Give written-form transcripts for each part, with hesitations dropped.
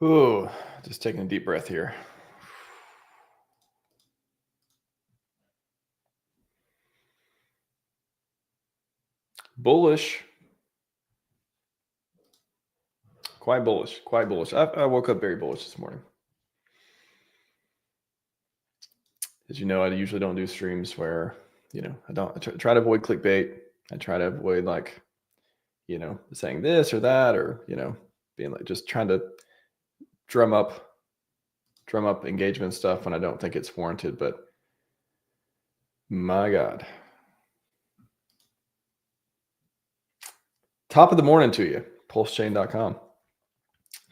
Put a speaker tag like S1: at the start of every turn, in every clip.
S1: Ooh, just taking a deep breath here. Bullish. Quite bullish. Quite bullish. I woke up very bullish this morning. As you know, I usually don't do streams where, I try to avoid clickbait. I try to avoid saying this or that, or, being like just trying to drum up engagement stuff when I don't think it's warranted. But my God. Top of the morning to you, pulsechain.com.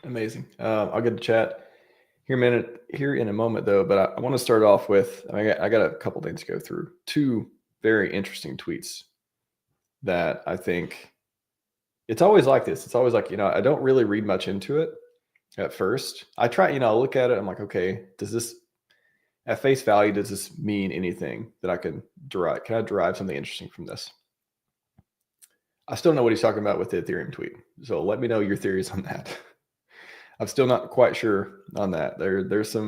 S1: Amazing. I'll get to chat here in a moment though, but I want to start off with, I got a couple things to go through. Two very interesting tweets that I think it's always like this. It's always like, I don't really read much into it at first. I try, I look at it. I'm like, okay, at face value, does this mean anything that I can derive? Can I derive something interesting from this? I still know what he's talking about with the Ethereum tweet. So let me know your theories on that. I'm still not quite sure on that. There's a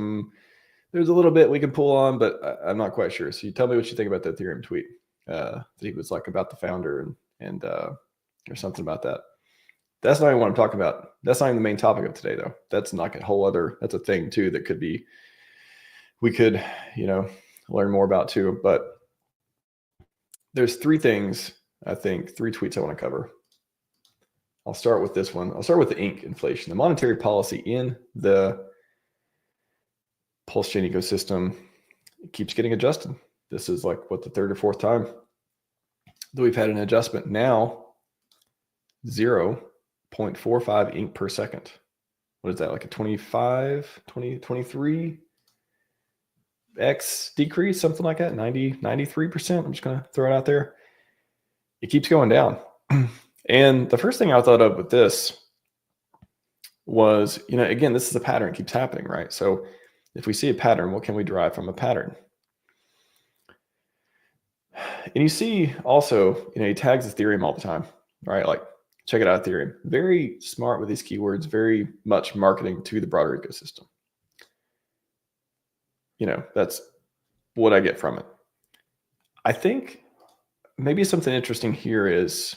S1: little bit we can pull on, but I'm not quite sure. So you tell me what you think about the Ethereum tweet that he was like about the founder and or something about that. That's not even what I'm talking about. That's not even the main topic of today, though. That's like that's a thing too that we could, learn more about too. But there's three things, I think, three tweets I want to cover. I'll start with this one. I'll start with the ink inflation. The monetary policy in the PulseChain ecosystem keeps getting adjusted. This is like the third or fourth time that we've had an adjustment. Now 0.45 ink per second. What is that, like a 23 X decrease, something like that, 93%. I'm just going to throw it out there. It keeps going down. And the first thing I thought of with this was, again, this is a pattern. It keeps happening, right? So if we see a pattern, what can we derive from a pattern? And you see also, he tags Ethereum all the time, right? Like, check it out, Ethereum. Very smart with these keywords, very much marketing to the broader ecosystem. That's what I get from it. I think maybe something interesting here is,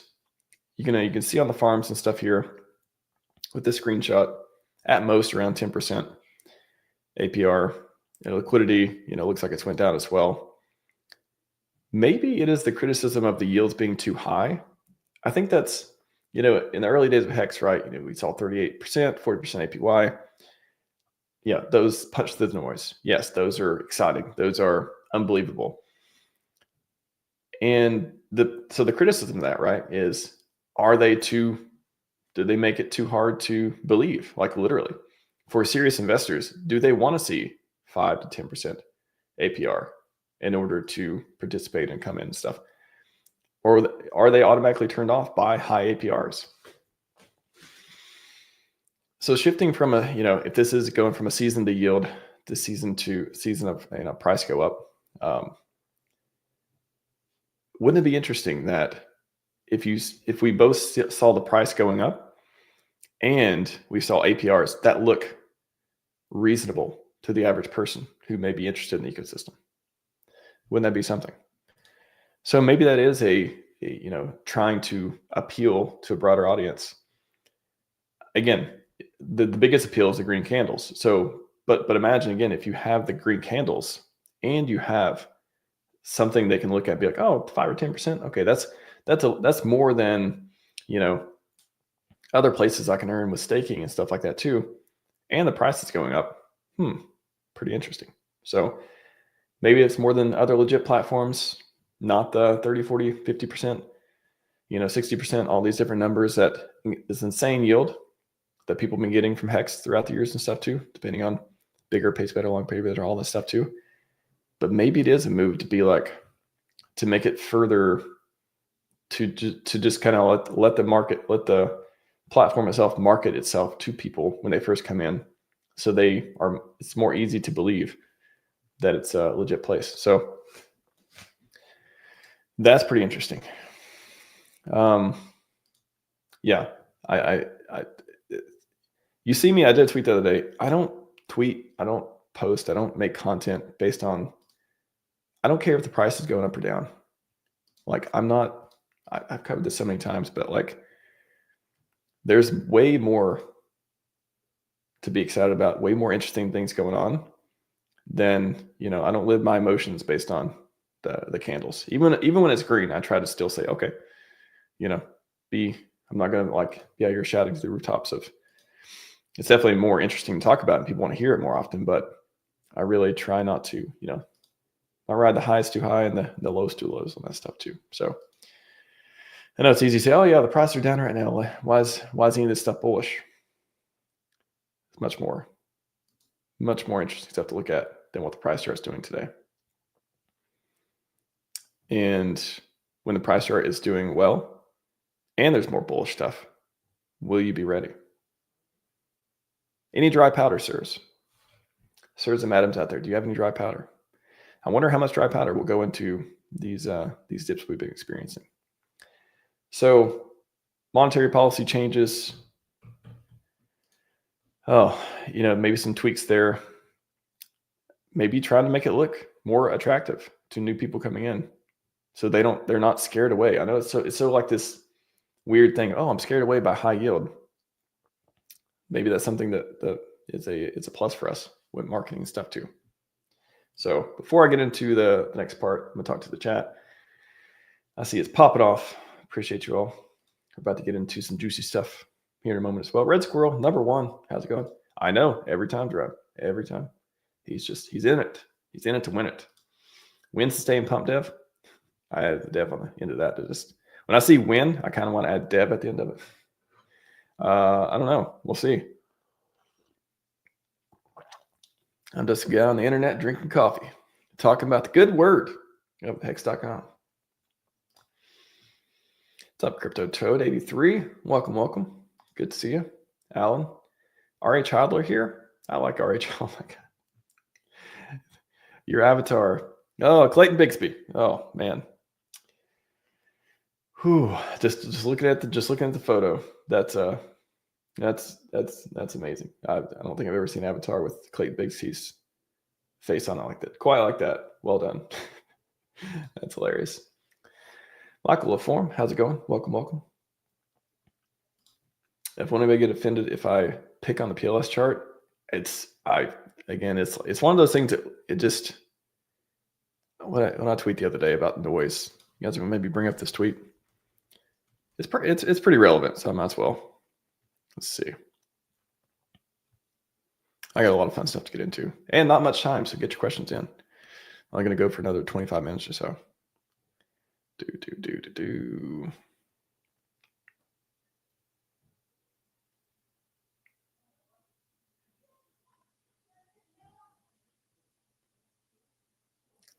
S1: you can see on the farms and stuff here with this screenshot, at most around 10% APR. Liquidity, looks like it's went down as well. Maybe it is the criticism of the yields being too high. I think that's, in the early days of Hex, right? We saw 38%, 40% APY. Yeah, those punch through the noise. Yes, those are exciting. Those are unbelievable. And so the criticism of that, right, is, did they make it too hard to believe? Like, literally, for serious investors, do they want to see 5 to 10% APR in order to participate and come in and stuff? Or are they automatically turned off by high APRs? So shifting from if this is going from a season to yield to season of price go up, wouldn't it be interesting that if we both saw the price going up and we saw APRs that look reasonable to the average person who may be interested in the ecosystem? Wouldn't that be something? So maybe that is trying to appeal to a broader audience. Again, the biggest appeal is the green candles. So, but imagine again, if you have the green candles and you have something they can look at and be like, oh, 5 or 10%. Okay, that's more than, other places I can earn with staking and stuff like that too. And the price is going up. Pretty interesting. So maybe it's more than other legit platforms, not the 30, 40, 50%, 60%, all these different numbers. That is insane yield that people have been getting from Hex throughout the years and stuff too, depending on bigger, pace better, long pay better, all this stuff too. But maybe it is a move to make it further, to just kind of let the platform itself market itself to people when they first come in. So it's more easy to believe that it's a legit place. So that's pretty interesting. Yeah, You see me, I did a tweet the other day. I don't tweet, I don't post, I don't make content based on, I don't care if the price is going up or down. Like I've covered this so many times, but like there's way more to be excited about, way more interesting things going on than, I don't live my emotions based on the candles. Even when it's green, I try to still say, okay, I'm not going to you're shouting to the rooftops of, it's definitely more interesting to talk about and people want to hear it more often, but I really try not to, I ride the highs too high and the lows too lows on that stuff too. So I know it's easy to say, oh yeah, the prices are down right now. Why is any of this stuff bullish? It's much more interesting stuff to look at than what the price chart is doing today. And when the price chart is doing well and there's more bullish stuff, will you be ready? Any dry powder, sirs? Sirs and madams out there, do you have any dry powder? I wonder how much dry powder will go into these dips we've been experiencing. So monetary policy changes. Oh, maybe some tweaks there. Maybe trying to make it look more attractive to new people coming in, so they're not scared away. I know it's so like this weird thing. Oh, I'm scared away by high yield. Maybe that's something that it's a plus for us with marketing and stuff too. So before I get into the next part, I'm gonna talk to the chat. I see it's popping off. Appreciate you all. We're about to get into some juicy stuff here in a moment as well. Red Squirrel, number 1. How's it going? I know, every time, Drew. Every time. He's in it. He's in it to win it. Win, sustain, pump, dev. I added the dev on the end of that. When I see win, I kind of want to add dev at the end of it. I don't know. We'll see. I'm just a guy on the internet drinking coffee, talking about the good word of hex.com. What's up, Crypto Toad 83? Welcome. Good to see you. Alan. RH Hodler here. I like RH. Oh my God. Your avatar. Oh, Clayton Bixby. Oh man. Whew. Just looking at the photo. That's amazing. I don't think I've ever seen an avatar with Clayton Bixby's face on it like that. Quite like that. Well done. That's hilarious. Michael LaForme, how's it going? Welcome. If anybody get offended if I pick on the PLS chart, it's one of those things that it just, when I tweet the other day about noise, you guys are gonna maybe bring up this tweet. It's pretty relevant, so I might as well. Let's see. I got a lot of fun stuff to get into and not much time, so get your questions in. I'm gonna go for another 25 minutes or so. Do.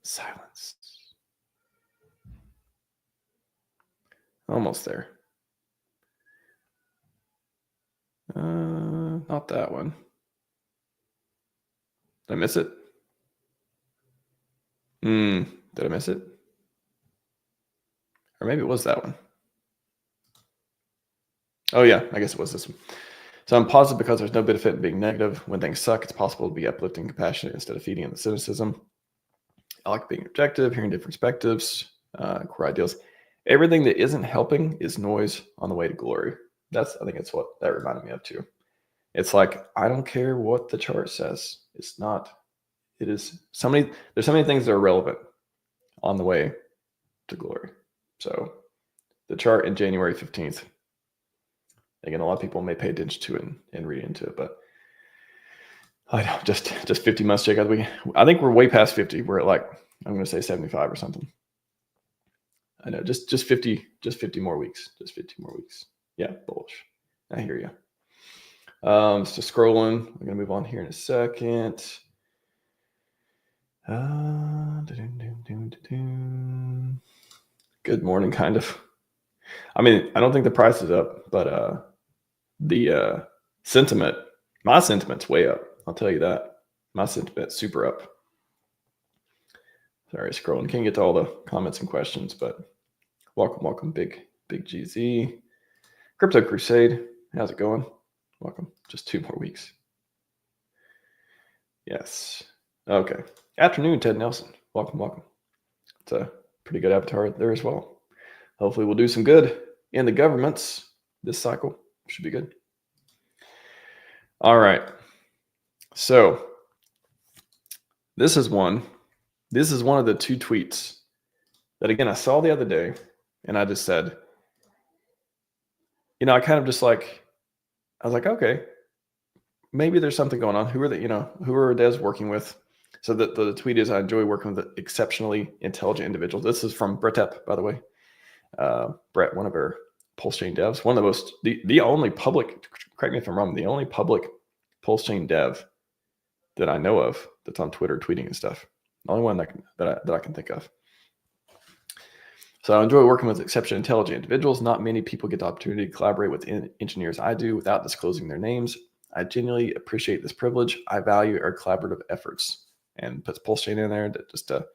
S1: Silence. Almost there. Not that one. Did I miss it? Did I miss it? Or maybe it was that one. Oh yeah, I guess it was this one. So I'm positive because there's no benefit in being negative. When things suck, it's possible to be uplifting, compassionate instead of feeding into cynicism. I like being objective, hearing different perspectives, core ideals. Everything that isn't helping is noise on the way to glory. I think that's what that reminded me of too. It's like, I don't care what the chart says. There's so many things that are relevant on the way to glory. So the chart in January 15th, again, a lot of people may pay attention to it and read into it, but I don't, just 50 months check out the week. I think we're way past 50. We're at I'm going to say 75 or something. I know, just 50 more weeks. Just 50 more weeks. Yeah, bullish. I hear you. So scrolling. We're going to move on here in a second. Good morning, kind of. I mean, I don't think the price is up, but the sentiment, my sentiment's way up. I'll tell you that. My sentiment's super up. Sorry, scrolling. Can't get to all the comments and questions, but welcome, Big GZ. Crypto Crusade. How's it going? Welcome. Just 2 more weeks. Yes. Okay. Afternoon, Ted Nelson. Welcome, welcome. It's a pretty good avatar there as well. Hopefully we'll do some good in the governments this cycle. Should be good. All right. So this is one of the 2 tweets that, again, I saw the other day, and I just said, I kind of just I was like, okay, maybe there's something going on. Who are devs working with? So the tweet is, I enjoy working with exceptionally intelligent individuals. This is from Brett, by the way. Brett, one of our PulseChain devs, one of the only public, correct me if I'm wrong, the only public PulseChain dev that I know of that's on Twitter tweeting and stuff. The only one that I can think of. So I enjoy working with exceptionally intelligent individuals. Not many people get the opportunity to collaborate with engineers I do without disclosing their names. I genuinely appreciate this privilege. I value our collaborative efforts, and puts PulseChain in there just to,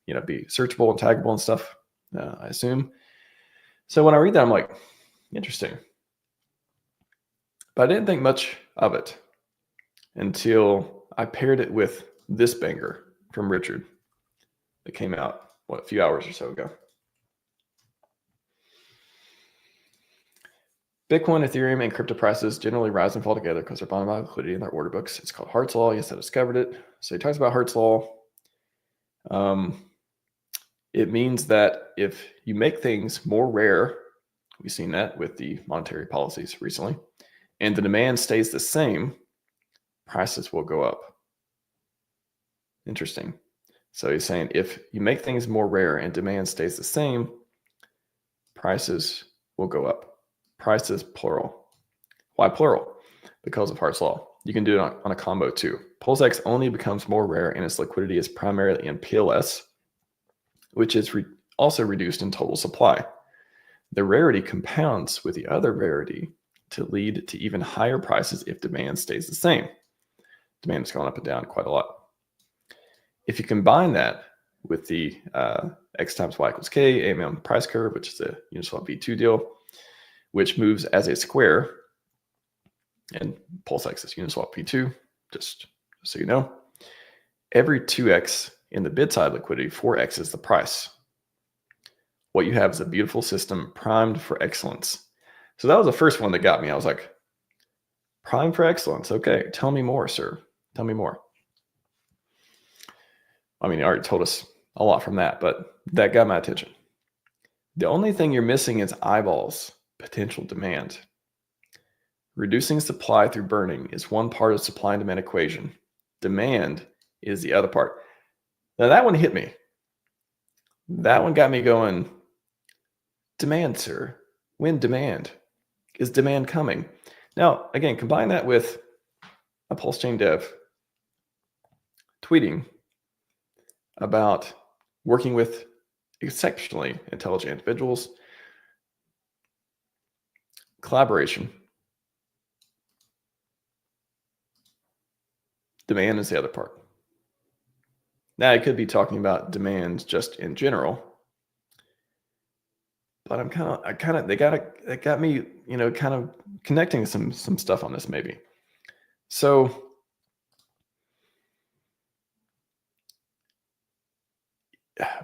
S1: be searchable and taggable and stuff, I assume. So when I read that, I'm like, interesting. But I didn't think much of it until I paired it with this banger from Richard that came out, a few hours or so ago. Bitcoin, Ethereum, and crypto prices generally rise and fall together because they're bound by liquidity in their order books. It's called Hart's Law. Yes, I discovered it. So he talks about Hart's Law. It means that if you make things more rare, we've seen that with the monetary policies recently, and the demand stays the same, prices will go up. Interesting. So he's saying if you make things more rare and demand stays the same, prices will go up. Prices, plural. Why plural? Because of Hart's Law. You can do it on a combo too. PulseX only becomes more rare and its liquidity is primarily in PLS, which is also reduced in total supply. The rarity compounds with the other rarity to lead to even higher prices if demand stays the same. Demand is going up and down quite a lot. If you combine that with the X times Y equals K AMM price curve, which is a Uniswap V2 deal, which moves as a square, and PulseX is Uniswap V2, just so you know, every 2x in the bid side liquidity, 4x is the price. What you have is a beautiful system primed for excellence. So that was the first one that got me. I was like, primed for excellence. Okay, tell me more, sir. Tell me more. I mean, you already told us a lot from that, but that got my attention. The only thing you're missing is eyeballs, potential demand. Reducing supply through burning is one part of the supply and demand equation. Demand is the other part. Now that one hit me. That one got me going, demand, sir. When demand? Is demand coming? Now, again, combine that with a PulseChain dev tweeting about working with exceptionally intelligent individuals, collaboration. Demand is the other part. Now, I could be talking about demand just in general, but they got me, kind of connecting some stuff on this maybe. So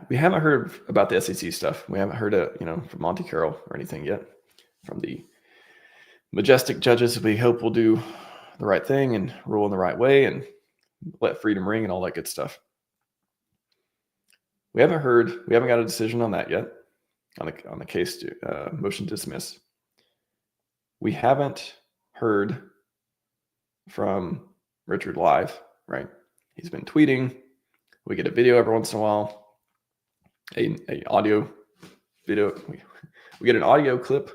S1: we haven't heard about the SEC stuff. We haven't heard from Monte Carlo or anything yet from the majestic judges. We hope will do the right thing and rule in the right way and let freedom ring and all that good stuff. We haven't got a decision on that yet, on the case to motion to dismiss. We haven't heard from Richard live, right? He's been tweeting. We get a video every once in a while, a audio video. We get an audio clip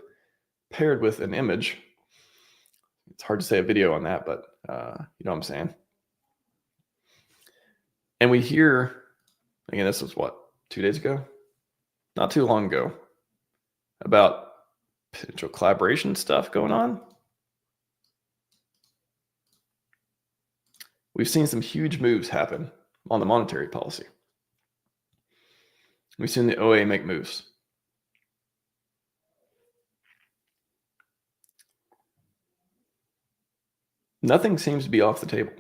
S1: paired with an image. It's hard to say a video on that, but you know what I'm saying. And we hear, again, this was 2 days ago? Not too long ago, about potential collaboration stuff going on. We've seen some huge moves happen on the monetary policy. We've seen the OA make moves. nothing seems to be off the table.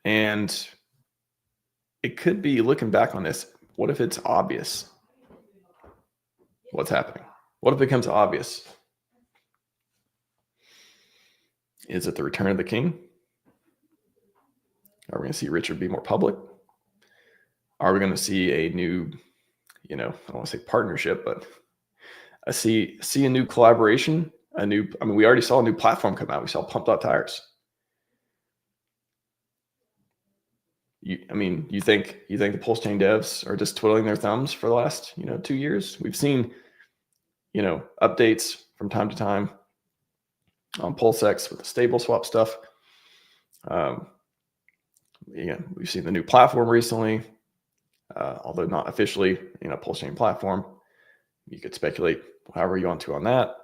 S1: And it could be, looking back on this, what if it's obvious what's happening? What if it becomes obvious? Is it the return of the king? Are we going to see Richard be more public? Are we going to see a new, I don't want to say partnership, but I see a new collaboration, we already saw a new platform come out. We saw Pumped Up Tires. You think the PulseChain devs are just twiddling their thumbs for the last, 2 years? We've seen, updates from time to time on PulseX with the stable swap stuff. We've seen the new platform recently, although not officially, PulseChain platform. You could speculate however you want to on that.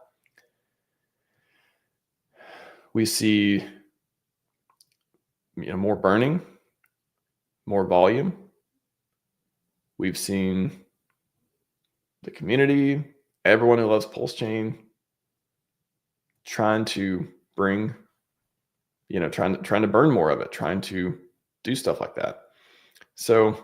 S1: We see, more burning, more volume. We've seen the community, everyone who loves PulseChain, trying to bring, trying to burn more of it, trying to do stuff like that. So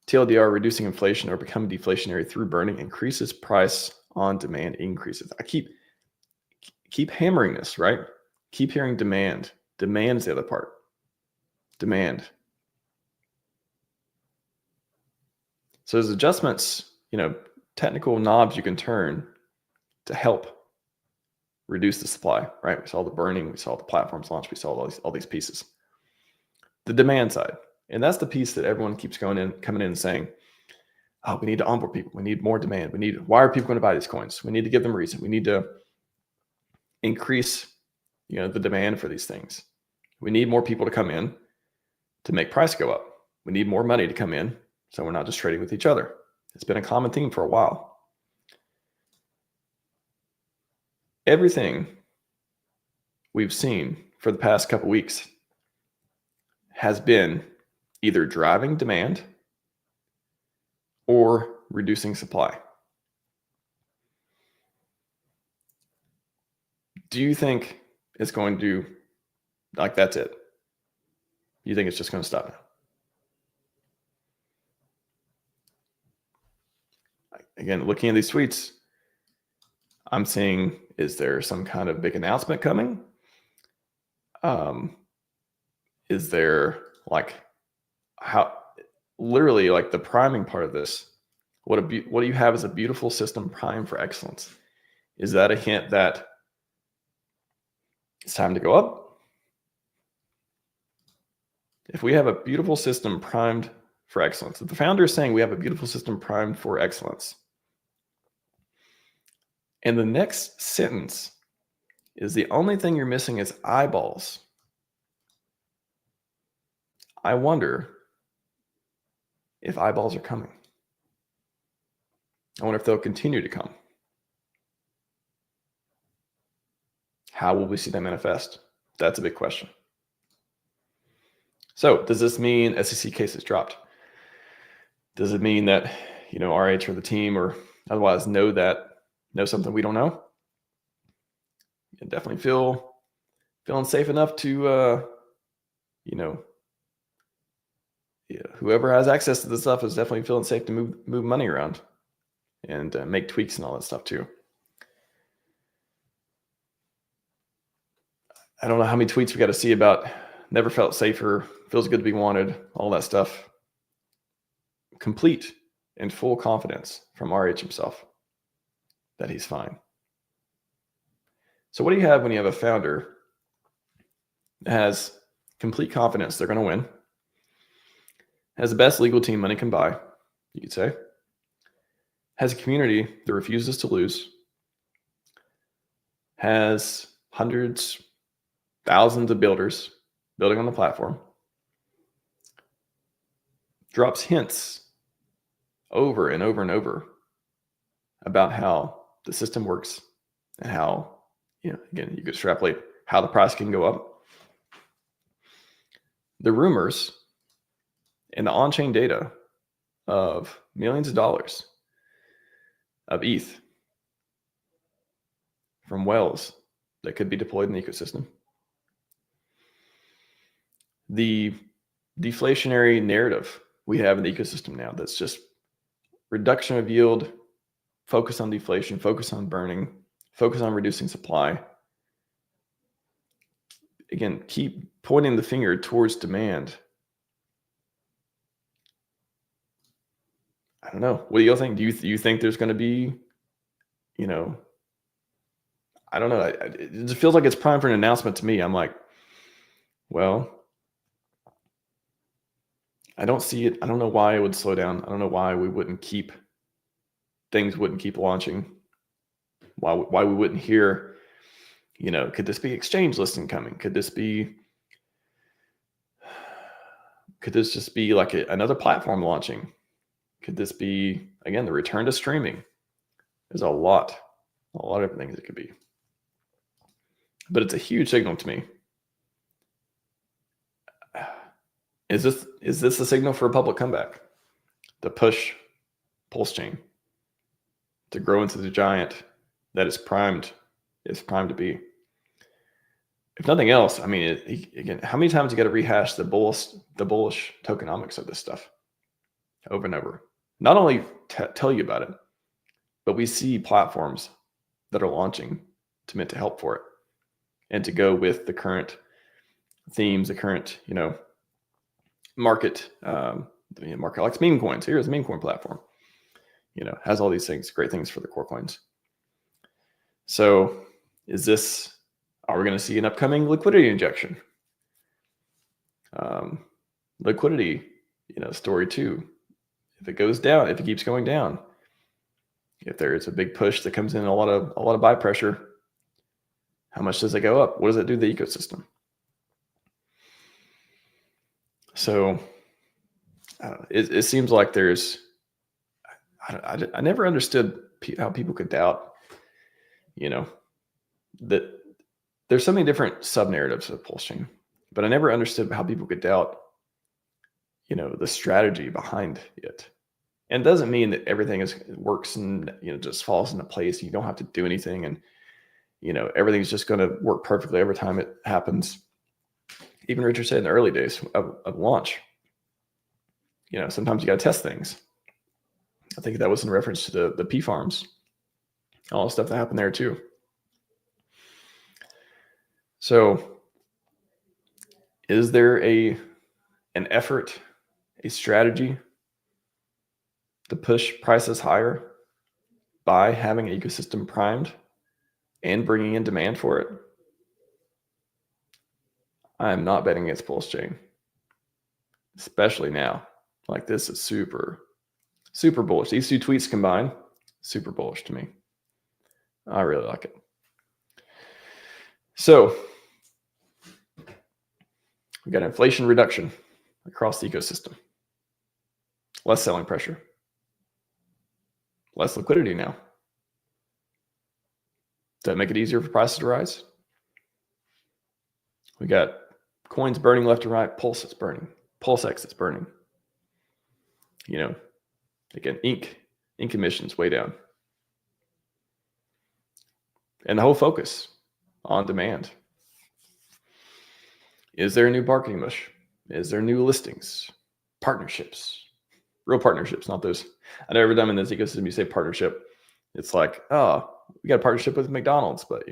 S1: TLDR, reducing inflation or becoming deflationary through burning, increases price on demand increases. I keep hammering this, right? Keep hearing demand. Demand is the other part. Demand. So there's adjustments, technical knobs you can turn to help reduce the supply, right? We saw the burning, we saw the platforms launch, we saw all these pieces. The demand side, and that's the piece that everyone keeps coming in and saying, oh, we need to onboard people. We need more demand. Why are people going to buy these coins? We need to give them reason. We need to increase, the demand for these things. We need more people to come in to make price go up. We need more money to come in so we're not just trading with each other. It's been a common theme for a while. Everything we've seen for the past couple weeks has been either driving demand or reducing supply. Do you think it's going to, that's it? You think it's just going to stop now? Again, looking at these tweets, I'm seeing, is there some kind of big announcement coming? Is there literally the priming part of this? What do you have as a beautiful system primed for excellence? Is that a hint that it's time to go up? If we have a beautiful system primed for excellence, if the founder is saying we have a beautiful system primed for excellence, and the next sentence is the only thing you're missing is eyeballs, I wonder if eyeballs are coming. I wonder if they'll continue to come. How will we see them manifest? That's a big question. So does this mean SEC case is dropped? Does it mean that, RH or the team or otherwise know something we don't know? You can definitely feeling safe enough to, whoever has access to this stuff is definitely feeling safe to move money around and make tweaks and all that stuff too. I don't know how many tweets we got to see about never felt safer, feels good to be wanted, all that stuff. Complete and full confidence from RH himself that he's fine. So what do you have when you have a founder that has complete confidence they're going to win, has the best legal team money can buy, you could say, has a community that refuses to lose, has hundreds, thousands of builders building on the platform, drops hints over and over and over about how the system works and how, again, you could extrapolate how the price can go up. The rumors and the on-chain data of millions of dollars of ETH from whales that could be deployed in the ecosystem. The deflationary narrative we have in the ecosystem now, that's just reduction of yield, focus on deflation, focus on burning, focus on reducing supply. Again, keep pointing the finger towards demand. I don't know. What do you think? Do you think there's going to be, I don't know. It just feels like it's prime for an announcement to me. I'm like, well, I don't see it. I don't know why it would slow down. I don't know why things wouldn't keep launching. Why we wouldn't hear, could this be exchange listing coming? Could this just be like another platform launching? Could this be, again, the return to streaming? There's a lot of different things it could be. But it's a huge signal to me. Is this a signal for a public comeback? The push PulseChain to grow into the giant that is primed to be. If nothing else, I mean, again, how many times you got to rehash the bullish tokenomics of this stuff over and over? Not only tell you about it, but we see platforms that are launching meant to help for it and to go with the current themes, the current, market. The market likes meme coins. Here's a meme coin platform. Has all these things, great things for the core coins. So are we going to see an upcoming liquidity injection? Liquidity, story 2. If it goes down, if it keeps going down, if there is a big push that comes in, a lot of buy pressure, how much does it go up? What does it do to the ecosystem? So it seems like I never understood how people could doubt, that there's so many different sub narratives of PulseChain, but I never understood how people could doubt, the strategy behind it. And it doesn't mean that everything works and, just falls into place. You don't have to do anything. And, everything's just going to work perfectly every time it happens. Even Richard said in the early days of launch, sometimes you got to test things. I think that was in reference to the P farms, all the stuff that happened there too. So is there an effort, a strategy to push prices higher by having an ecosystem primed and bringing in demand for it? I am not betting against PulseChain, especially now. Like, this is super, super bullish. These 2 tweets combined, super bullish to me. I really like it. So we got inflation reduction across the ecosystem, less selling pressure, less liquidity now. Does that make it easier for prices to rise? We got coins burning left and right. Pulse is burning. PulseX is burning. Again, ink emissions way down. And the whole focus on demand. Is there a new marketing push? Is there new listings? Partnerships? Real partnerships, not those. I know every time in this ecosystem you say partnership, it's like, oh, we got a partnership with McDonald's, but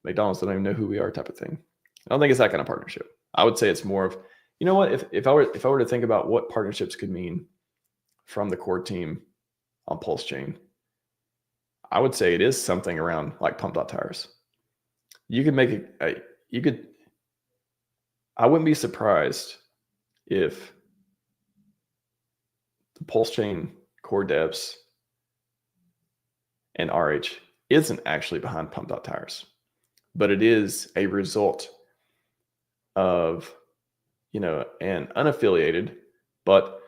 S1: McDonald's don't even know who we are type of thing. I don't think it's that kind of partnership. I would say it's more of, if I were to think about what partnerships could mean from the core team on PulseChain, I would say it is something around like pump.tires. You could make I wouldn't be surprised if the PulseChain core devs and RH isn't actually behind pump.tires, but it is a result of, an unaffiliated, but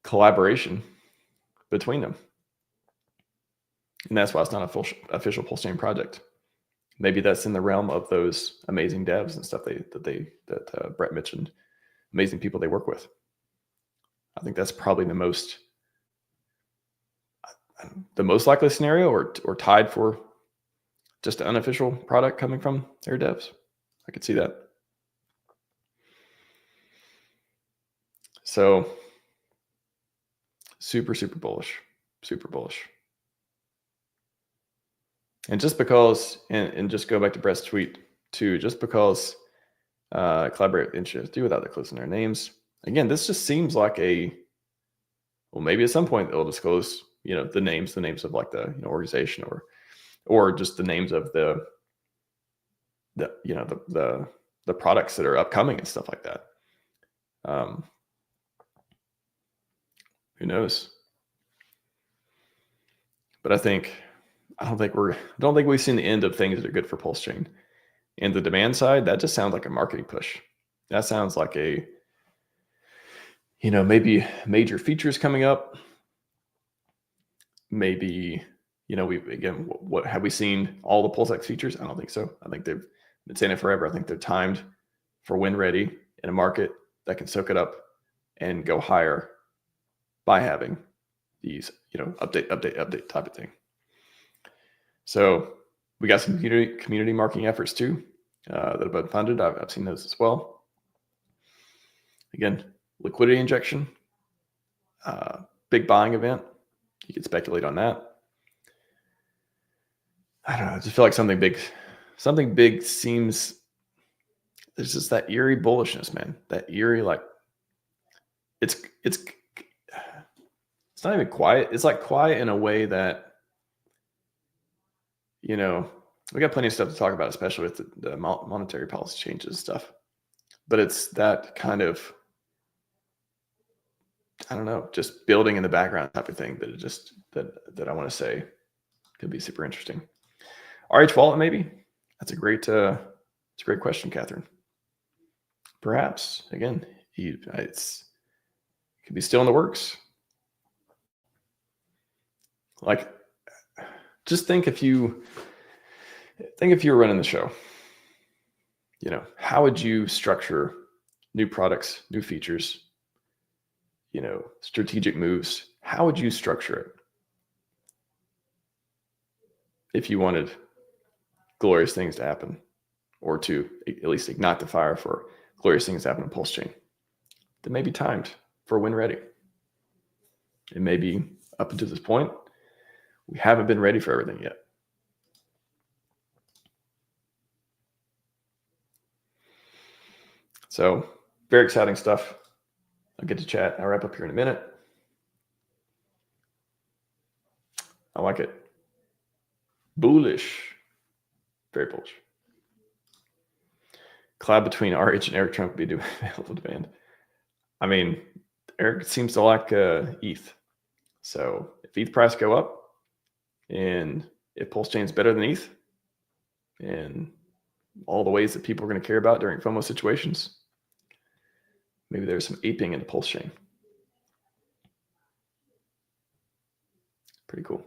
S1: collaboration between them. And that's why it's not an official PulseChain project. Maybe that's in the realm of those amazing devs and stuff that Brett mentioned, amazing people they work with. I think that's probably the most likely scenario, or tied just an unofficial product coming from their devs. I could see that. So super bullish, super bullish. And just because, and just go back to Brett's tweet too, just because collaborate with interests do without disclosing their names. Again, this just seems like well, maybe at some point they'll disclose, the names of like the organization or just the names of the products that are upcoming and stuff like that. Who knows? But I don't think we've seen the end of things that are good for PulseChain. And the demand side, that just sounds like a marketing push. That sounds like maybe major features coming up. Maybe, what have we seen all the PulseX features? I don't think so. I think they've been saying it forever. I think they're timed for when ready in a market that can soak it up and go higher by having these, update type of thing. So we got some community marketing efforts too that have been funded. I've seen those as well. Again, liquidity injection, big buying event. You could speculate on that. I don't know. I just feel like something big seems. There's just that eerie bullishness, man. That eerie, like it's not even quiet. It's like quiet in a way that, we got plenty of stuff to talk about, especially with the monetary policy changes and stuff. But it's that kind of, I don't know, just building in the background type of thing that I want to say could be super interesting. RH wallet, maybe? That's a great question, Catherine. Perhaps, again, it could be still in the works. Like, just think if you were running the show, how would you structure new products, new features, strategic moves? How would you structure it if you wanted glorious things to happen, or to at least ignite the fire for glorious things to happen in PulseChain? That may be timed for when ready. It may be up until this point, we haven't been ready for everything yet. So very exciting stuff. I'll get to chat. I'll wrap up here in a minute. I like it. Bullish. Very bullish. Collab between RH and Eric Trump would be available demand. I mean, Eric seems to like ETH. So if ETH price go up, and if PulseChain is better than ETH, and all the ways that people are going to care about during FOMO situations, maybe there's some aping into PulseChain. Pretty cool.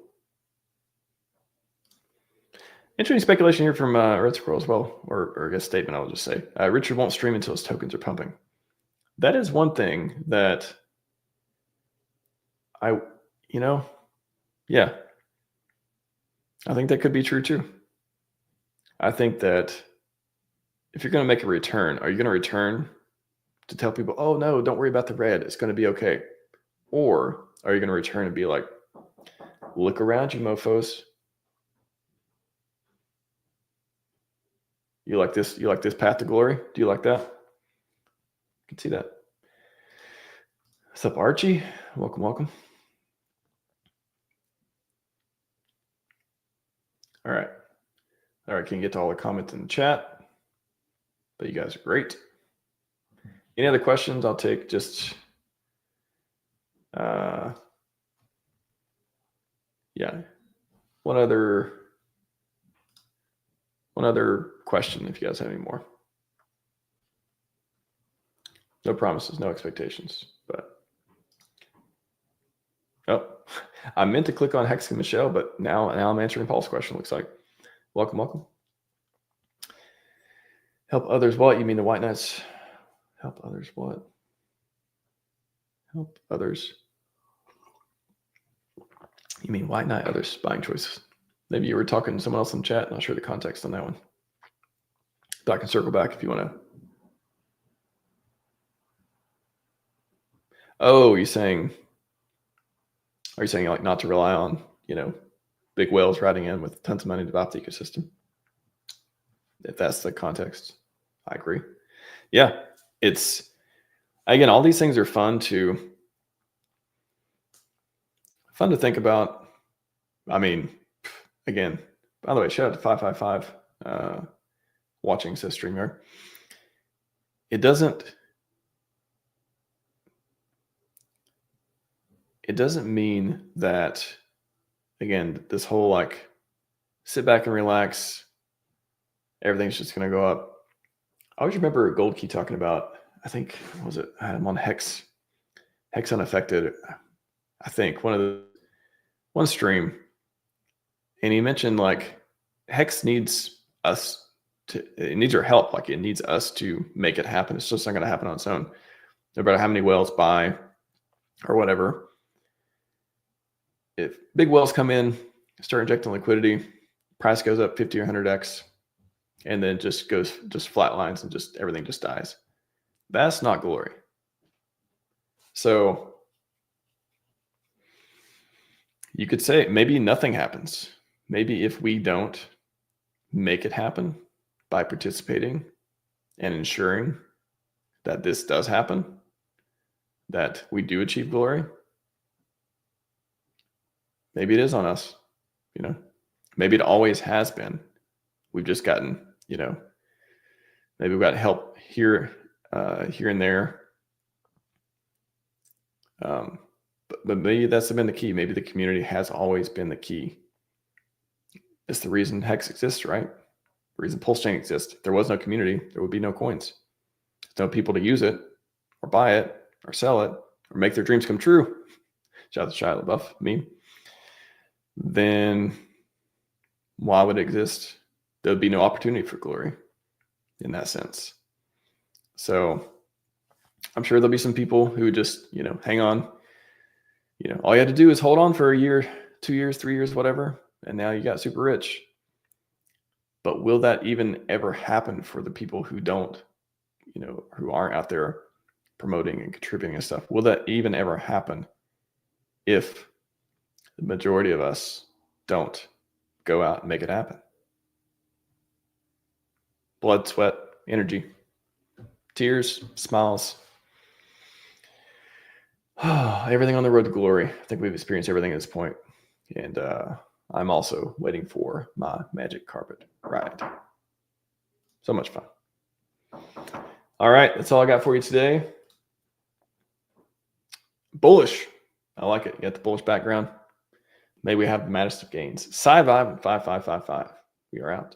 S1: Interesting speculation here from Red Squirrel as well, or I guess statement I will just say. Richard won't stream until his tokens are pumping. That is one thing that I think that could be true too. I think that if you're going to make a return, are you going to return to tell people, oh no, don't worry about the red, it's going to be okay? Or are you going to return and be like, look around you mofos. You like this path to glory? Do you like that? I can see that. What's up, Archie? Welcome. All right. Can get to all the comments in the chat. But you guys are great. Any other questions? I'll take just one other question if you guys have any more. No promises, no expectations, but I meant to click on Hex and Michelle, but now I'm answering Paul's question, looks like. Welcome. Help others what? You mean the White Knights? Help others what? Help others. You mean White Knight others buying choices? Maybe you were talking to someone else in chat. Not sure the context on that one. But I can circle back if you want to. Oh, are you saying like not to rely on, big whales riding in with tons of money to develop the ecosystem? If that's the context, I agree. Yeah, it's, again, all these things are fun to think about. I mean, again, by the way, shout out to 555 watching, says StreamYard. It doesn't mean that, again, this whole like sit back and relax, everything's just going to go up. I always remember Gold Key talking about, I think, what was it? I had him on Hex Unaffected, I think, one stream. And he mentioned like Hex needs us it needs our help. Like it needs us to make it happen. It's just not going to happen on its own. No matter how many whales buy or whatever. If big whales come in, start injecting liquidity, price goes up 50 or 100x, and then just flatlines and just everything just dies. That's not glory. So you could say maybe nothing happens. Maybe if we don't make it happen by participating and ensuring that this does happen, that we do achieve glory, maybe it is on us, maybe it always has been. We've just gotten, maybe we've got help here and there. But maybe that's been the key. Maybe the community has always been the key. It's the reason Hex exists, right? The reason PulseChain exists. If there was no community, there would be no coins. There's no people to use it or buy it or sell it or make their dreams come true. Shout out to Shia LaBeouf meme. Then why would it exist? There would be no opportunity for glory in that sense. So I'm sure there'll be some people who just, hang on. All you had to do is hold on for a year, 2 years, 3 years, whatever. And now you got super rich. But will that even ever happen for the people who don't, who aren't out there promoting and contributing and stuff? Will that even ever happen if the majority of us don't go out and make it happen? Blood, sweat, energy, tears, smiles. Everything on the road to glory. I think we've experienced everything at this point. And I'm also waiting for my magic carpet ride. So much fun. All right, that's all I got for you today. Bullish. I like it. You got the bullish background. May we have the maddest of gains. Scivive and 5555. We are out.